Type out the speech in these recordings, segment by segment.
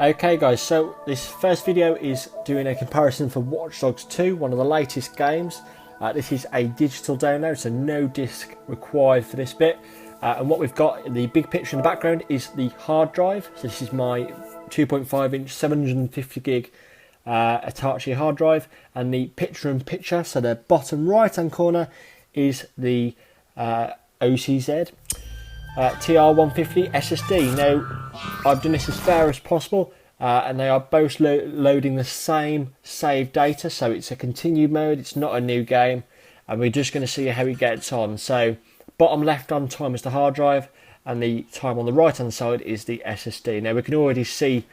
Okay guys, so this first video is doing a comparison for Watch Dogs 2, one of the latest games. This is a digital download, so no disc required for this bit. And what we've got, the big picture in the background is the hard drive. So this is my 2.5 inch 750 gig Hitachi hard drive, and the picture-in-picture, so the bottom right hand corner is the OCZ TR150 SSD. Now I've done this as fair as possible, and they are both loading the same save data, so it's a continued mode, it's not a new game, and we're just going to see how it gets on. So bottom left hand time is the hard drive, and the time on the right hand side is the SSD. Now we can already see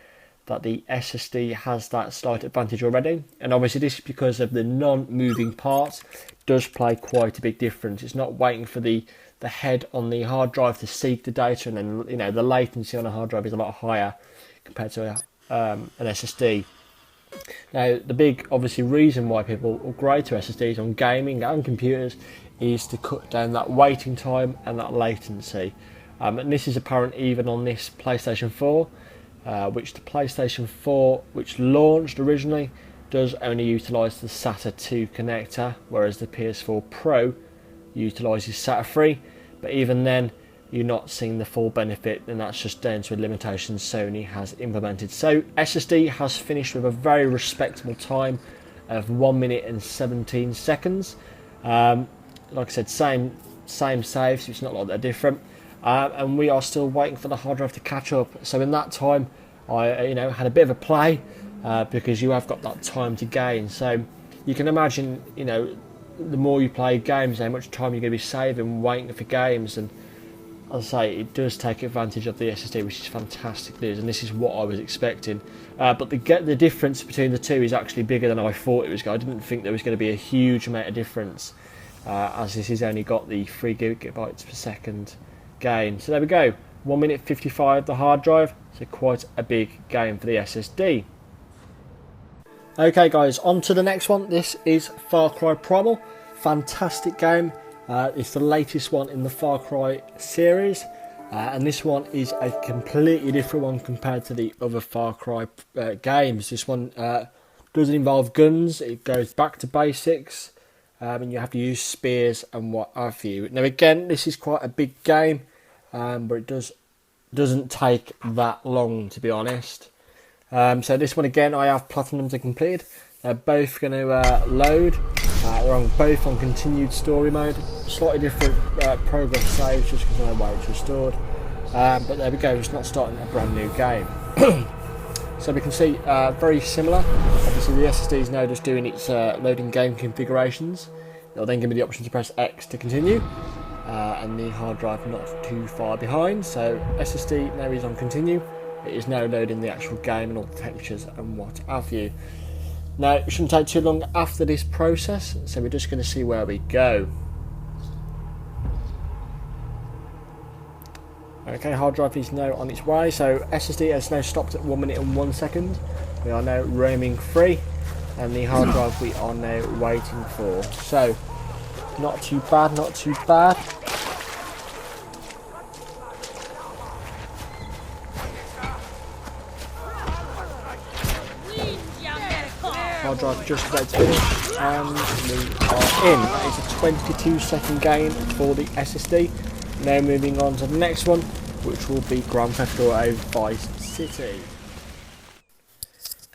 that the SSD has that slight advantage already, and obviously this is because of the non-moving parts. It does play quite a big difference. It's not waiting for the head on the hard drive to seek the data, and then, you know, the latency on a hard drive is a lot higher compared to an SSD. Now the big obviously reason why people upgrade to SSDs on gaming and computers is to cut down that waiting time and that latency, and this is apparent even on this PlayStation 4, which the PlayStation 4, which launched originally, does only utilise the Sata 2 connector, whereas the PS4 Pro utilises Sata 3. But even then, you're not seeing the full benefit, and that's just down to a limitation Sony has implemented. So SSD has finished with a very respectable time of 1 minute and 17 seconds. Like I said, same saves, so it's not like they're different. And we are still waiting for the hard drive to catch up. So in that time, I had a bit of a play, because you have got that time to gain. So you can imagine, the more you play games, how much time you're going to be saving waiting for games. And as I say, it does take advantage of the SSD, which is fantastic news, and this is what I was expecting. But the difference between the two is actually bigger than I thought it was. I didn't think there was going to be a huge amount of difference, as this has only got the 3 gigabytes per second gain. So there we go, 1 minute 55 the hard drive, so quite a big game for the SSD. Okay guys, on to the next one. This is Far Cry Primal. Fantastic game. It's the latest one in the Far Cry series, and this one is a completely different one compared to the other Far Cry games. This one doesn't involve guns, it goes back to basics, and you have to use spears and what have you. Now again, this is quite a big game, but it doesn't take that long, to be honest. So this one again, I have platinum to complete. They're both going to load. They're both on continued story mode. Slightly different progress saves, just because of the way it's restored. But there we go, it's not starting a brand new game. So we can see very similar. Obviously the SSD is now just doing its loading game configurations. It'll then give me the option to press X to continue. And the hard drive not too far behind. So SSD now is on continue. It is now loading the actual game and all the textures and what have you. Now it shouldn't take too long after this process, so we're just going to see where we go. Okay, hard drive is now on its way, so SSD has now stopped at 1 minute and 1 second. We are now roaming free, and the hard drive we are now waiting for. So not too bad, not too bad. Hard drive just about to finish, and we are in. That is a 22-second gain for the SSD. Now moving on to the next one, which will be Grand Theft Auto Vice City.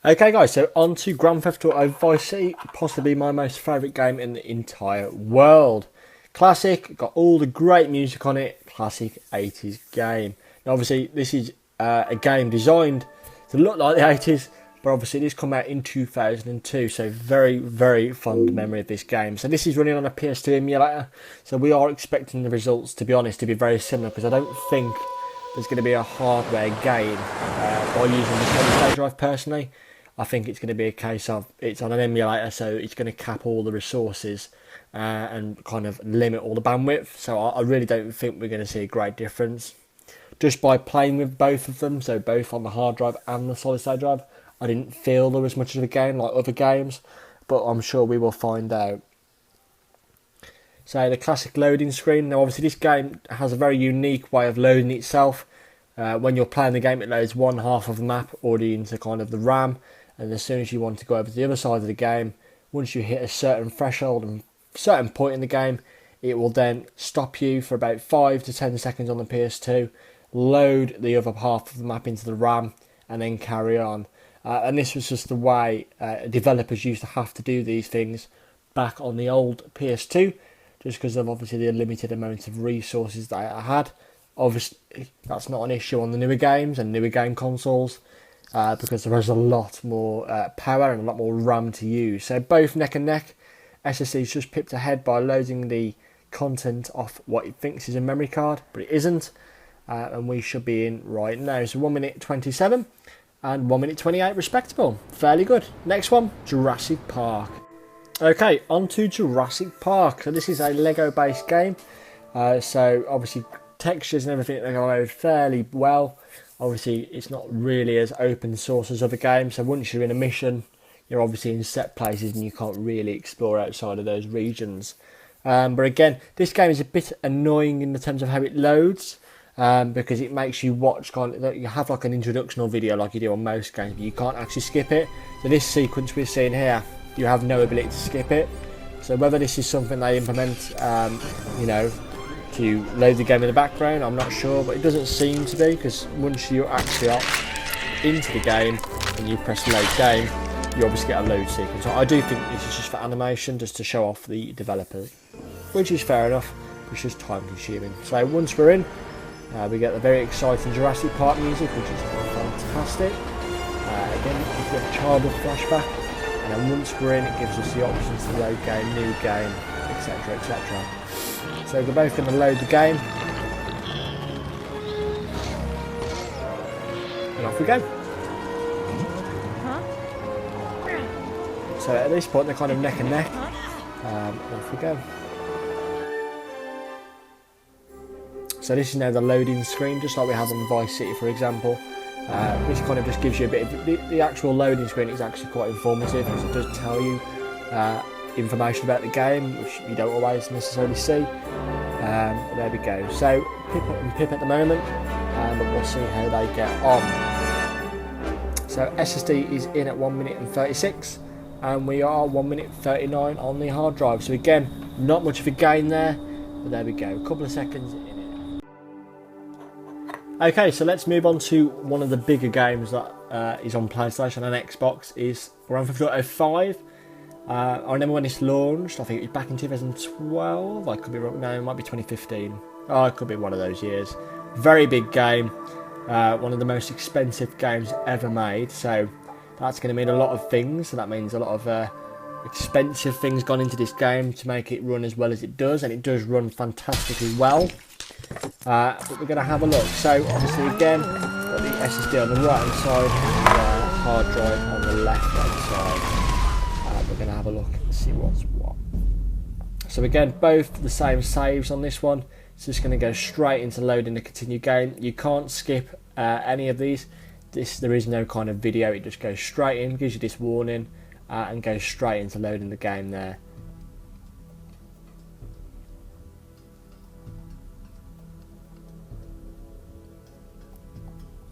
Okay guys, so on to Grand Theft Auto Vice City, possibly my most favourite game in the entire world. Classic, got all the great music on it, classic 80s game. Now obviously this is a game designed to look like the 80s, but obviously this came out in 2002, so very, very fond memory of this game. So this is running on a PS2 emulator, so we are expecting the results, to be honest, to be very similar, because I don't think there's going to be a hardware gain by using the solid-state drive personally. I think it's going to be a case of it's on an emulator, so it's going to cap all the resources and kind of limit all the bandwidth. So I really don't think we're going to see a great difference. Just by playing with both of them, so both on the hard drive and the solid-state drive, I didn't feel there was much of a game like other games, but I'm sure we will find out. So the classic loading screen. Now obviously this game has a very unique way of loading itself, When you're playing the game, it loads one half of the map already into kind of the RAM, and as soon as you want to go over to the other side of the game, once you hit a certain threshold and certain point in the game, it will then stop you for about 5 to 10 seconds on the PS2, load the other half of the map into the RAM, and then carry on. And this was just the way developers used to have to do these things back on the old PS2, just because of obviously the limited amount of resources that I had. Obviously, that's not an issue on the newer games and newer game consoles, because there is a lot more power and a lot more RAM to use. So both neck and neck. SSD's just pipped ahead by loading the content off what it thinks is a memory card, but it isn't. And we should be in right now. So 1 minute 27 and 1 minute 28 respectable. Fairly good. Next one, Jurassic Park. Okay, on to Jurassic Park. So this is a Lego based game. So obviously textures and everything they go fairly well. Obviously it's not really as open source as other games. So once you're in a mission, you're obviously in set places and you can't really explore outside of those regions. But again, this game is a bit annoying in the terms of how it loads. Because it makes you watch you have like an introductional video like you do on most games, but you can't actually skip it. So this sequence we're seeing here, you have no ability to skip it. So whether this is something they implement, to load the game in the background, I'm not sure, but it doesn't seem to be, because once you actually opt into the game and you press load game, you obviously get a load sequence. So I do think this is just for animation, just to show off the developers, which is fair enough. It's just time consuming. So once we're in, we get the very exciting Jurassic Park music, which is fantastic. Again, if you have a childhood flashback, and then once we're in, it gives us the options to load game, new game, etc, etc. So we're both going to load the game, and off we go. So at this point they're kind of neck and neck, and off we go. So this is now the loading screen, just like we have on Vice City, for example. This kind of just gives you a bit of the actual loading screen is actually quite informative, because it does tell you information about the game, which you don't always necessarily see. There we go. So Pip and Pip at the moment, but we'll see how they get on. So SSD is in at 1 minute and 36, and we are 1 minute 39 on the hard drive. So again, not much of a gain there, but there we go. A couple of seconds in it. Okay, so let's move on to one of the bigger games that is on PlayStation and Xbox, is Grand Theft Auto 5. I remember when this launched, I think it was back in 2012, I could be wrong, no, it might be 2015. Oh, it could be one of those years. Very big game, one of the most expensive games ever made, so that's going to mean a lot of things. So that means a lot of expensive things gone into this game to make it run as well as it does, and it does run fantastically well. But we're going to have a look. So obviously again, got the SSD on the right hand side, and the hard drive on the left hand side. We're going to have a look and see what's what. So again, both the same saves on this one. It's just going to go straight into loading the continue game. You can't skip any of these. There is no kind of video. It just goes straight in, gives you this warning, and goes straight into loading the game there.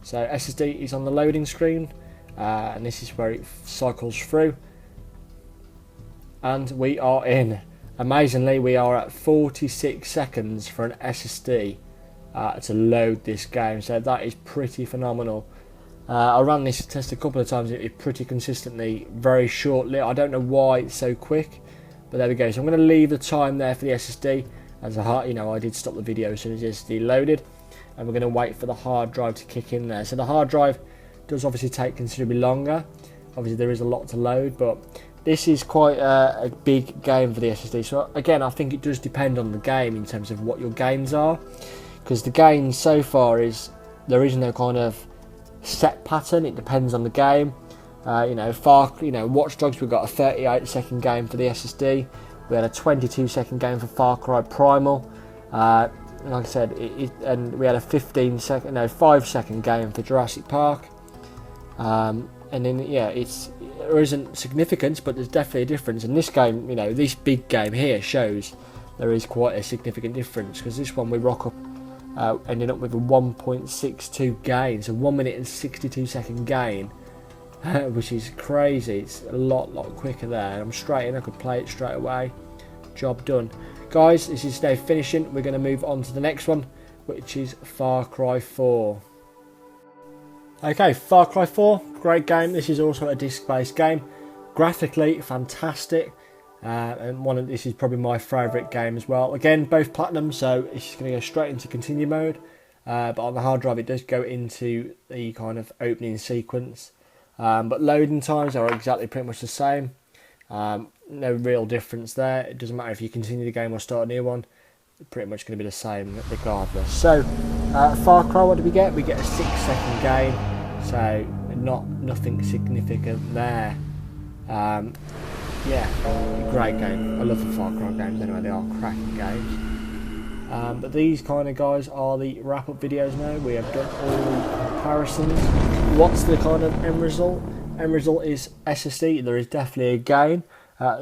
So SSD is on the loading screen, and this is where it cycles through. And we are in. Amazingly, we are at 46 seconds for an SSD to load this game. So that is pretty phenomenal. I ran this test a couple of times. It pretty consistently, very shortly. I don't know why it's so quick, but there we go. So I'm going to leave the time there for the SSD. As I did stop the video as soon as the SSD loaded. And we're going to wait for the hard drive to kick in there. So the hard drive does obviously take considerably longer. Obviously there is a lot to load, but this is quite a big game for the SSD. So again, I think it does depend on the game in terms of what your games are, because the game so far there is no kind of set pattern. It depends on the game. Watch Dogs, we've got a 38-second game for the SSD. We had a 22-second game for Far Cry Primal. Like I said, and we had a 5-second game for Jurassic Park. And then there isn't significance, but there's definitely a difference. And this game, this big game here shows there is quite a significant difference, because this one we rock up ending up with a 1.62 gain, so 1 minute and 62 second gain, which is crazy. It's a lot quicker there. I'm straight in, I could play it straight away. Job done. Guys, this is now finishing. We're going to move on to the next one, which is Far Cry 4. Okay, Far Cry 4, great game. This is also a disc-based game. Graphically, fantastic. And this is probably my favourite game as well. Again, both platinum, so it's going to go straight into continue mode. But on the hard drive, it does go into the kind of opening sequence. But loading times are exactly pretty much the same. No real difference there. It doesn't matter if you continue the game or start a new one. It's pretty much going to be the same regardless. So, Far Cry, what do we get? We get a 6-second gain. So, nothing significant there. Yeah, great game. I love the Far Cry games anyway, they are cracking games. But these kind of guys are the wrap-up videos now. We have done all the comparisons. What's the kind of end result? End result is SSD. There is definitely a gain,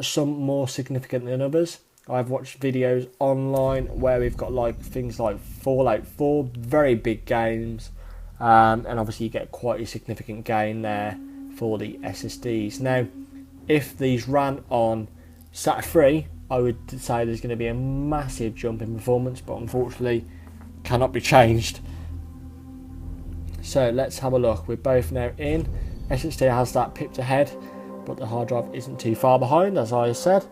some more significant than others. I've watched videos online where we've got like things like Fallout 4, very big games, and obviously you get quite a significant gain there for the SSDs. Now, if these ran on Sata 3, I would say there's going to be a massive jump in performance, but unfortunately cannot be changed. So let's have a look. We're both now in. SSD has that pipped ahead, but the hard drive isn't too far behind, as I said.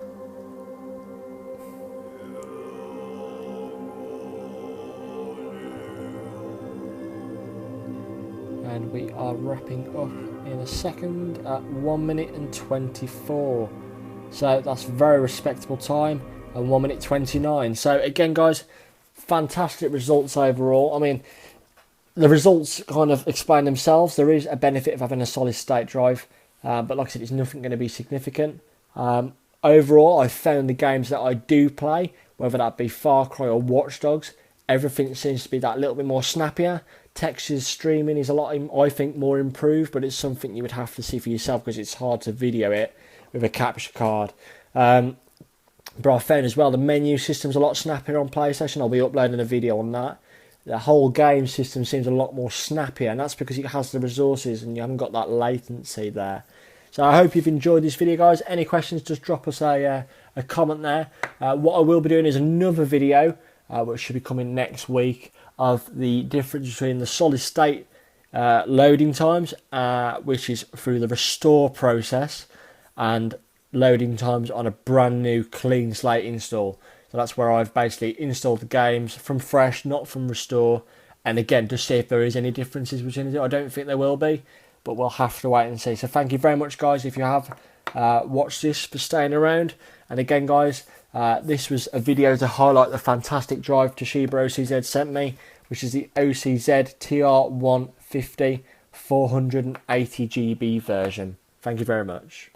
And we are wrapping up in a second at 1 minute and 24. So that's very respectable time, and 1 minute 29. So again, guys, fantastic results overall. I mean, the results kind of explain themselves. There is a benefit of having a solid state drive, but like I said, it's nothing going to be significant. Overall, I've found the games that I do play, whether that be Far Cry or Watch Dogs, everything seems to be that little bit more snappier. Textures streaming is a lot, I think, more improved, but it's something you would have to see for yourself because it's hard to video it with a capture card. But I found as well the menu system's a lot snappier on PlayStation. I'll be uploading a video on that. The whole game system seems a lot more snappier, and that's because it has the resources and you haven't got that latency there. So I hope you've enjoyed this video, guys. Any questions, just drop us a comment there. What I will be doing is another video, which should be coming next week, of the difference between the solid state loading times, which is through the restore process, and loading times on a brand new clean slate install. So that's where I've basically installed the games from fresh, not from restore, and again to see if there is any differences between the two. I don't think there will be, but we'll have to wait and see. So thank you very much, guys, if you have watched this, for staying around. And again, guys, this was a video to highlight the fantastic drive Toshiba OCZ sent me, which is the OCZ TR150 480 GB version. Thank you very much.